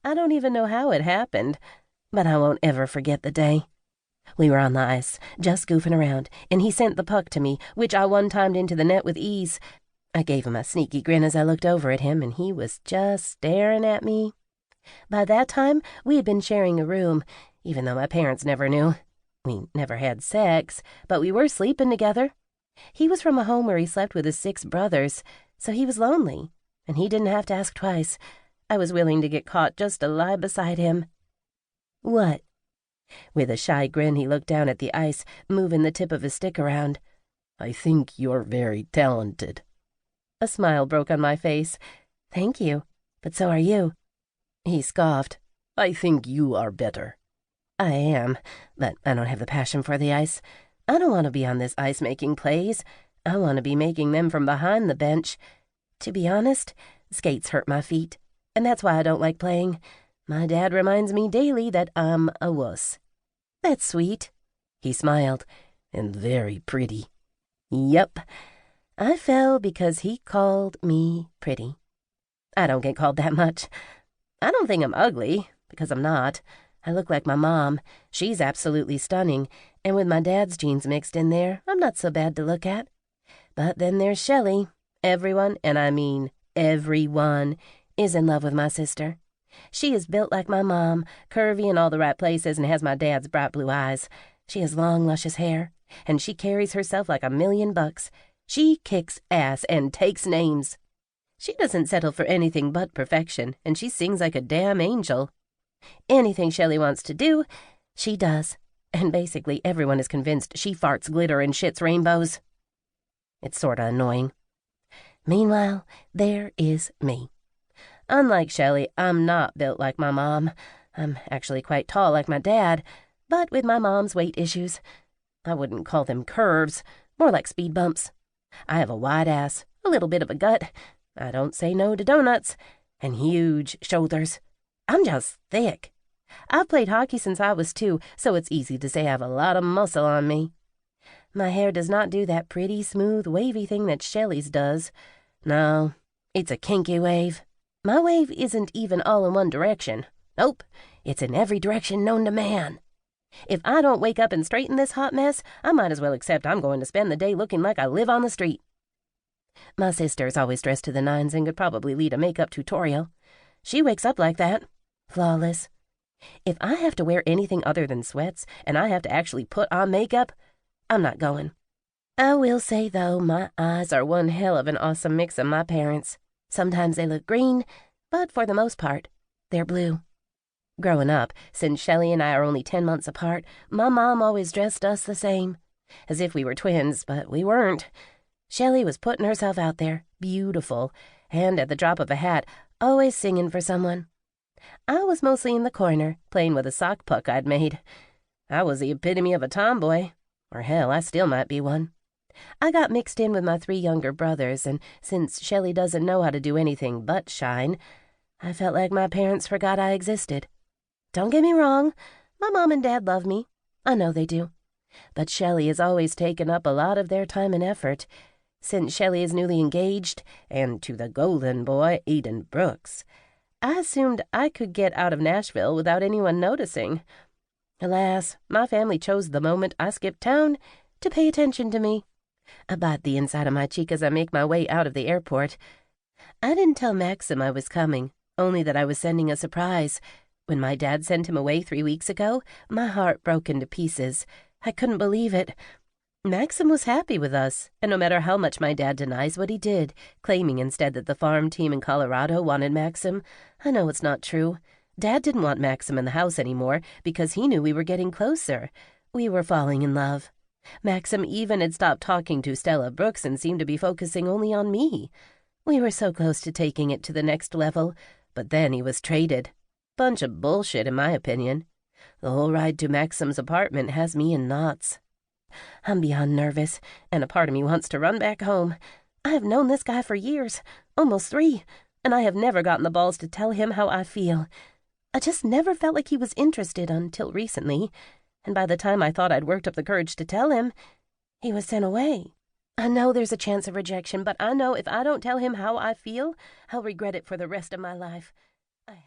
I don't even know how it happened, but I won't ever forget the day. We were on the ice, just goofing around, and he sent the puck to me, which I one-timed into the net with ease. I gave him a sneaky grin as I looked over at him, and he was just staring at me. By that time, we had been sharing a room, even though my parents never knew. We never had sex, but we were sleeping together. He was from a home where he slept with his 6 brothers, so he was lonely, and he didn't have to ask twice. I was willing to get caught just to lie beside him. "What?" With a shy grin, he looked down at the ice, moving the tip of his stick around. "I think you're very talented." A smile broke on my face. "Thank you, but so are you." He scoffed. "I think you are better." "I am, but I don't have the passion for the ice. I don't want to be on this ice-making plays. I want to be making them from behind the bench. To be honest, skates hurt my feet, and that's why I don't like playing. My dad reminds me daily that I'm a wuss." "That's sweet." He smiled. "And very pretty." "Yep. I fell because he called me pretty. I don't get called that much. I don't think I'm ugly, because I'm not. I look like my mom. She's absolutely stunning, and with my dad's genes mixed in there, I'm not so bad to look at. But then there's Shelley. Everyone, and I mean everyone, is in love with my sister. She is built like my mom, curvy in all the right places, and has my dad's bright blue eyes. She has long, luscious hair, and she carries herself like $1,000,000. She kicks ass and takes names. She doesn't settle for anything but perfection, and she sings like a damn angel. Anything Shelley wants to do, she does, and basically everyone is convinced she farts glitter and shits rainbows. It's sorta annoying. Meanwhile, there is me. Unlike Shelley, I'm not built like my mom. I'm actually quite tall like my dad, but with my mom's weight issues. I wouldn't call them curves, more like speed bumps. I have a wide ass, a little bit of a gut. I don't say no to donuts, and huge shoulders. I'm just thick. I've played hockey since I was 2, so it's easy to say I have a lot of muscle on me. My hair does not do that pretty, smooth, wavy thing that Shelley's does. No, it's a kinky wave. My wave isn't even all in one direction. Nope, it's in every direction known to man. If I don't wake up and straighten this hot mess, I might as well accept I'm going to spend the day looking like I live on the street. My sister's always dressed to the nines and could probably lead a makeup tutorial. She wakes up like that, flawless. If I have to wear anything other than sweats and I have to actually put on makeup, I'm not going. I will say, though, my eyes are one hell of an awesome mix of my parents. Sometimes they look green, but for the most part, they're blue. Growing up, since Shelley and I are only 10 months apart, my mom always dressed us the same, as if we were twins, but we weren't. Shelley was putting herself out there, beautiful, and at the drop of a hat, always singing for someone. I was mostly in the corner, playing with a sock puck I'd made. I was the epitome of a tomboy, or hell, I still might be one. I got mixed in with my 3 younger brothers, and since Shelley doesn't know how to do anything but shine, I felt like my parents forgot I existed. Don't get me wrong, my mom and dad love me. I know they do. But Shelley has always taken up a lot of their time and effort. Since Shelley is newly engaged, and to the golden boy, Eden Brooks, I assumed I could get out of Nashville without anyone noticing. Alas, my family chose the moment I skipped town to pay attention to me. I bite the inside of my cheek as I make my way out of the airport. I didn't tell Maxim I was coming, only that I was sending a surprise. When my dad sent him away 3 weeks ago, my heart broke into pieces. I couldn't believe it. Maxim was happy with us, and no matter how much my dad denies what he did, claiming instead that the farm team in Colorado wanted Maxim, I know it's not true. Dad didn't want Maxim in the house anymore because he knew we were getting closer. We were falling in love. Maxim even had stopped talking to Stella Brooks and seemed to be focusing only on me. We were so close to taking it to the next level, but then he was traded. Bunch of bullshit, in my opinion. The whole ride to Maxim's apartment has me in knots. I'm beyond nervous, and a part of me wants to run back home. I have known this guy for years, almost 3, and I have never gotten the balls to tell him how I feel. I just never felt like he was interested until recently, and by the time I thought I'd worked up the courage to tell him, he was sent away. I know there's a chance of rejection, but I know if I don't tell him how I feel, I'll regret it for the rest of my life. I have